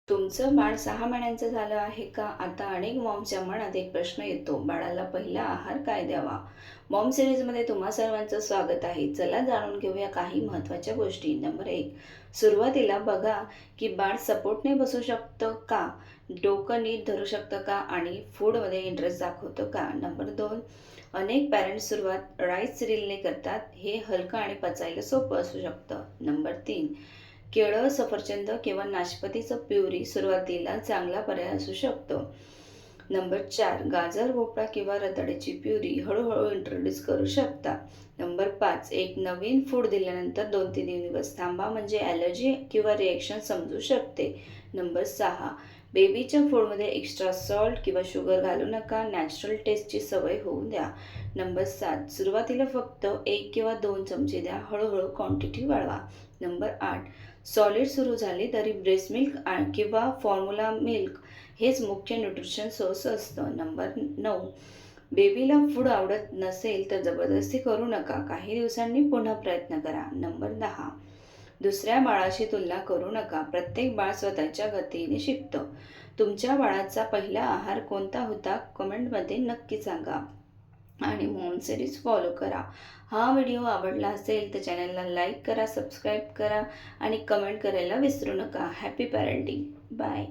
तुमचं बाळ 6 महिन्यांचं झालं आहे का? आता अनेक मॉमच्या मनात एक प्रश्न येतो, बाळाला पहिला आहार काय द्यावा? मॉम सिरीजमध्ये तुम्हा सर्वांचं स्वागत आहे. चला जाणून घेऊया काही महत्त्वाच्या गोष्टी. नंबर 1, सुरुवातीला बघा की बाळ सपोर्टने बसू शकतं का? डोकं नीट धरू शकतं का? आणि फूडमध्ये इंटरेस्ट दाखवतं का? नंबर 2, अनेक पॅरेंट्स सुरुवात राईस सिरियलने करतात. हे हलकं आणि पचायला सोपं असू शकतं. नंबर 3, केळं, सफरचंद किंवा नाशपातीचं प्युरी सुरुवातीला चांगला पर्याय असू शकतो. नंबर 4, गाजर, भोपळा किंवा रताळ्याची प्युरी हळूहळू इंट्रोड्यूस करू शकता. नंबर 5, एक नवीन फूड दिल्यानंतर 2-3 दिवस थांबा म्हणजे ॲलर्जी किंवा रिएक्शन समजू शकते. नंबर 6, बेबीच्या फूडमध्ये एक्स्ट्रा सॉल्ट किंवा शुगर घालू नका. नॅचरल टेस्टची सवय होऊ द्या. नंबर 7, सुरुवातीला फक्त 1 किंवा 2 चमचे द्या. हळूहळू क्वांटिटी वाढवा. नंबर 8, सॉलिड सुरू झाले तरी ब्रेस्ट मिल्क किंवा फॉर्म्युला मिल्क हेच मुख्य न्यूट्रिशन सोर्स असतं. नंबर 9, बेबीला फूड आवडत नसेल तर जबरदस्ती करू नका. काही दिवसांनी पुन्हा प्रयत्न करा. नंबर 10, दुसऱ्या बाळाशी तुलना करू नका. प्रत्येक बाळ स्वतःच्या गतीने शिकतं. तुमच्या बाळाचा पहिला आहार कोणता होता? कमेंटमध्ये नक्की सांगा. आणि मॉम सिरीज फॉलो करा. हा व्हिडिओ आवडला असेल तर चॅनलला लाईक करा, सबस्क्राईब करा आणि कमेंट करायला विसरू नका. Happy parenting. बाय.